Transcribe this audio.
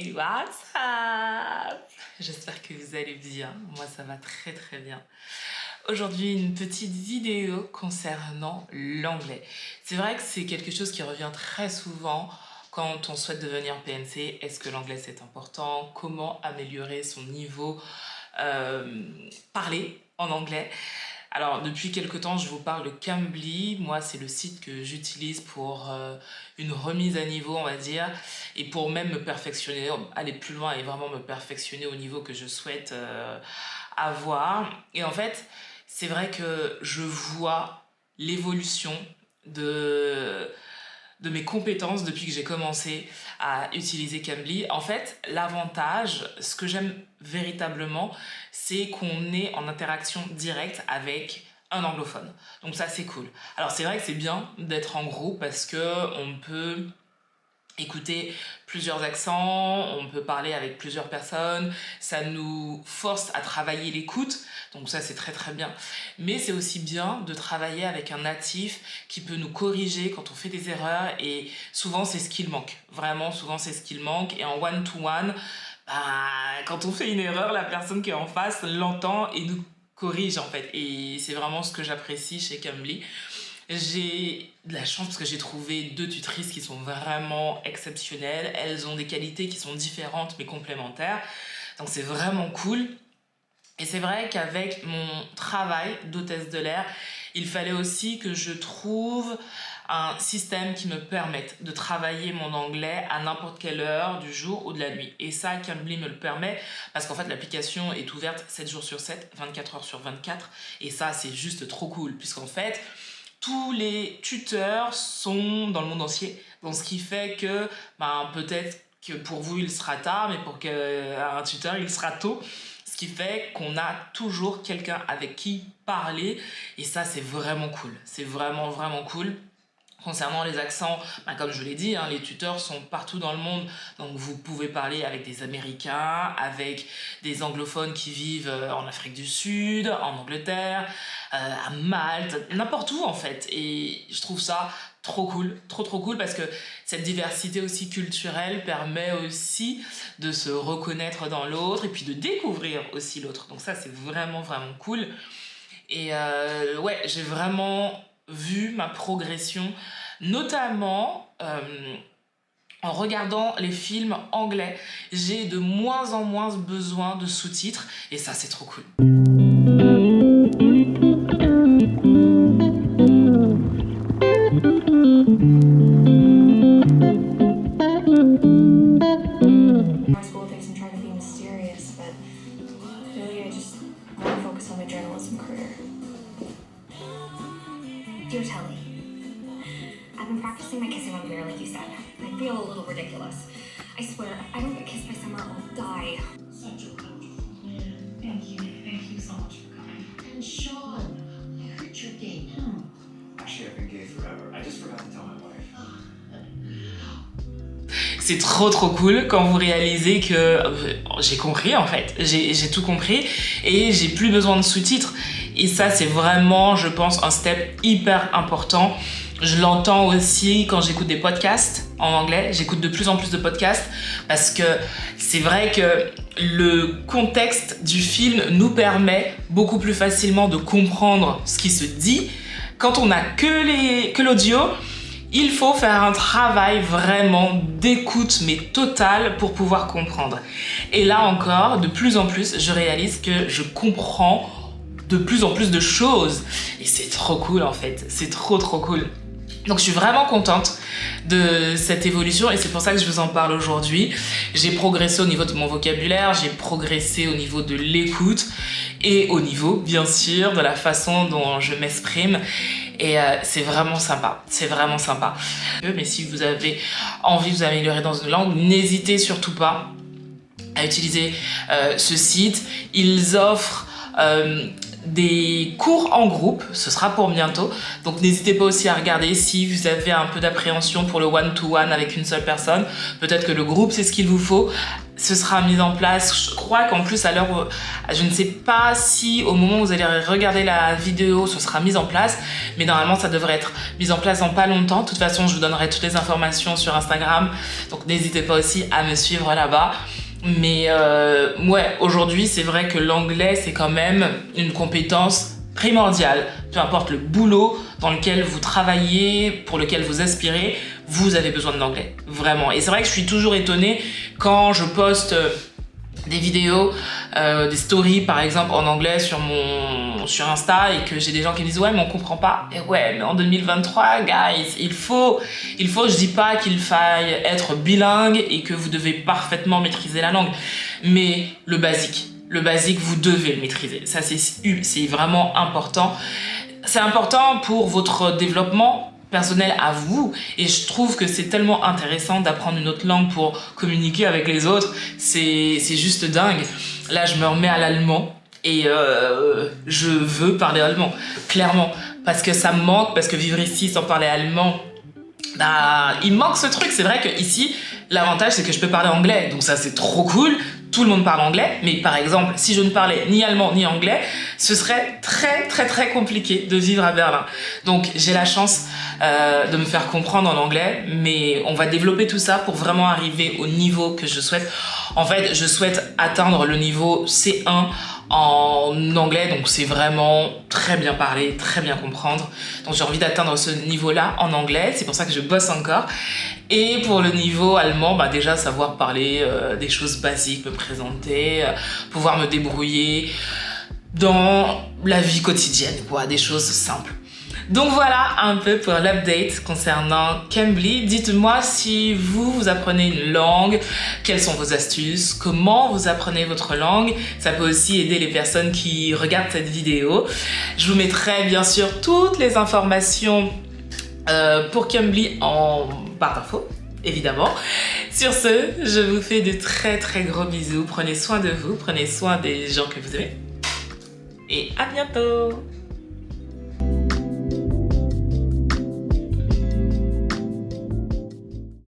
Hey, what's up? J'espère que vous allez bien. Moi, ça va très très bien. Aujourd'hui, une petite vidéo concernant l'anglais. C'est vrai que c'est quelque chose qui revient très souvent quand on souhaite devenir PNC. Est-ce que l'anglais c'est important? Comment améliorer son niveau parler en anglais? Alors, depuis quelque temps, je vous parle de Cambly. Moi, c'est le site que j'utilise pour une remise à niveau, on va dire, et pour même me perfectionner, aller plus loin et vraiment me perfectionner au niveau que je souhaite avoir. Et en fait, c'est vrai que je vois l'évolution de mes compétences depuis que j'ai commencé à utiliser Cambly. En fait, l'avantage, ce que j'aime véritablement, c'est qu'on est en interaction directe avec un anglophone. Donc ça, c'est cool. Alors c'est vrai que c'est bien d'être en groupe parce qu'on peut écouter plusieurs accents, on peut parler avec plusieurs personnes, ça nous force à travailler l'écoute, donc ça c'est très très bien. Mais c'est aussi bien de travailler avec un natif qui peut nous corriger quand on fait des erreurs, et souvent c'est ce qu'il manque, vraiment souvent c'est ce qu'il manque. Et en one-to-one, quand on fait une erreur, la personne qui est en face l'entend et nous corrige en fait, et c'est vraiment ce que j'apprécie chez Cambly. J'ai de la chance parce que j'ai trouvé 2 tutrices qui sont vraiment exceptionnelles. Elles ont des qualités qui sont différentes mais complémentaires. Donc c'est vraiment cool. Et c'est vrai qu'avec mon travail d'hôtesse de l'air, il fallait aussi que je trouve un système qui me permette de travailler mon anglais à n'importe quelle heure du jour ou de la nuit. Et ça, Cambly me le permet parce qu'en fait, l'application est ouverte 7 jours sur 7, 24 heures sur 24. Et ça, c'est juste trop cool puisqu'en fait, tous les tuteurs sont dans le monde entier. Donc, ce qui fait que peut-être que pour vous, il sera tard, mais pour un tuteur, il sera tôt. Ce qui fait qu'on a toujours quelqu'un avec qui parler. Et ça, c'est vraiment cool. C'est vraiment, vraiment cool. Concernant les accents, comme je l'ai dit, les tuteurs sont partout dans le monde. Donc vous pouvez parler avec des Américains, avec des anglophones qui vivent en Afrique du Sud, en Angleterre, à Malte, n'importe où en fait. Et je trouve ça trop cool, trop cool, parce que cette diversité aussi culturelle permet aussi de se reconnaître dans l'autre et puis de découvrir aussi l'autre. Donc ça, c'est vraiment, vraiment cool. Et ouais, j'ai vraiment vu ma progression, notamment en regardant les films anglais. J'ai de moins en moins besoin de sous-titres et ça, c'est trop cool. Dear Telly, I've been practicing my kissing on mirror like you said. I feel a little ridiculous. I swear, if I don't get kissed by summer, I'll die. Such a wonderful plan. Thank you so much for coming. And Sean, you hurt your date, huh? Actually, I've been gay forever. I just forgot to tell my wife. C'est trop cool quand vous réalisez que j'ai compris en fait, j'ai tout compris et j'ai plus besoin de sous-titres. Et ça, c'est vraiment, je pense, un step hyper important. Je l'entends aussi quand j'écoute des podcasts en anglais. J'écoute de plus en plus de podcasts parce que c'est vrai que le contexte du film nous permet beaucoup plus facilement de comprendre ce qui se dit. Quand on n'a que l'audio, il faut faire un travail vraiment d'écoute, mais total, pour pouvoir comprendre. Et là encore, de plus en plus, je réalise que je comprends de plus en plus de choses. Et c'est trop cool en fait, c'est trop cool. Donc je suis vraiment contente de cette évolution et c'est pour ça que je vous en parle aujourd'hui. J'ai progressé au niveau de mon vocabulaire, j'ai progressé au niveau de l'écoute et au niveau, bien sûr, de la façon dont je m'exprime. Et c'est vraiment sympa, c'est vraiment sympa. Mais si vous avez envie de vous améliorer dans une langue, n'hésitez surtout pas à utiliser ce site. Ils offrent des cours en groupe, ce sera pour bientôt. Donc n'hésitez pas aussi à regarder si vous avez un peu d'appréhension pour le one-to-one avec une seule personne. Peut-être que le groupe, c'est ce qu'il vous faut. Ce sera mis en place. Je crois qu'en plus, à l'heure, je ne sais pas si au moment où vous allez regarder la vidéo, ce sera mis en place. Mais normalement, ça devrait être mis en place dans pas longtemps. De toute façon, je vous donnerai toutes les informations sur Instagram. Donc n'hésitez pas aussi à me suivre là-bas. Mais ouais, aujourd'hui, c'est vrai que l'anglais, c'est quand même une compétence primordiale. Peu importe le boulot dans lequel vous travaillez, pour lequel vous aspirez, vous avez besoin de l'anglais, vraiment. Et c'est vrai que je suis toujours étonnée quand je poste des vidéos, des stories par exemple en anglais sur Insta et que j'ai des gens qui me disent ouais mais on comprend pas. Et ouais mais en 2023 guys, il faut, je dis pas qu'il faille être bilingue et que vous devez parfaitement maîtriser la langue, mais le basique vous devez le maîtriser. Ça c'est vraiment important. C'est important pour votre développement personnel à vous, et je trouve que c'est tellement intéressant d'apprendre une autre langue pour communiquer avec les autres. C'est juste dingue. Là je me remets à l'allemand et je veux parler allemand, clairement, parce que ça me manque, parce que vivre ici sans parler allemand, bah, il manque ce truc. C'est vrai que ici l'avantage c'est que je peux parler anglais, donc ça c'est trop cool. Tout le monde parle anglais, mais par exemple, si je ne parlais ni allemand ni anglais, ce serait très très très compliqué de vivre à Berlin. Donc j'ai la chance de me faire comprendre en anglais, mais on va développer tout ça pour vraiment arriver au niveau que je souhaite. En fait, je souhaite atteindre le niveau C1 en anglais, donc c'est vraiment très bien parler, très bien comprendre. Donc j'ai envie d'atteindre ce niveau-là en anglais, c'est pour ça que je bosse encore. Et pour le niveau allemand, bah déjà savoir parler des choses basiques, me présenter, pouvoir me débrouiller dans la vie quotidienne, quoi, des choses simples. Donc voilà un peu pour l'update concernant Cambly. Dites-moi si vous apprenez une langue, quelles sont vos astuces, comment vous apprenez votre langue. Ça peut aussi aider les personnes qui regardent cette vidéo. Je vous mettrai bien sûr toutes les informations pour Cambly en barre d'infos, évidemment. Sur ce, je vous fais de très très gros bisous. Prenez soin de vous, prenez soin des gens que vous aimez. Et à bientôt!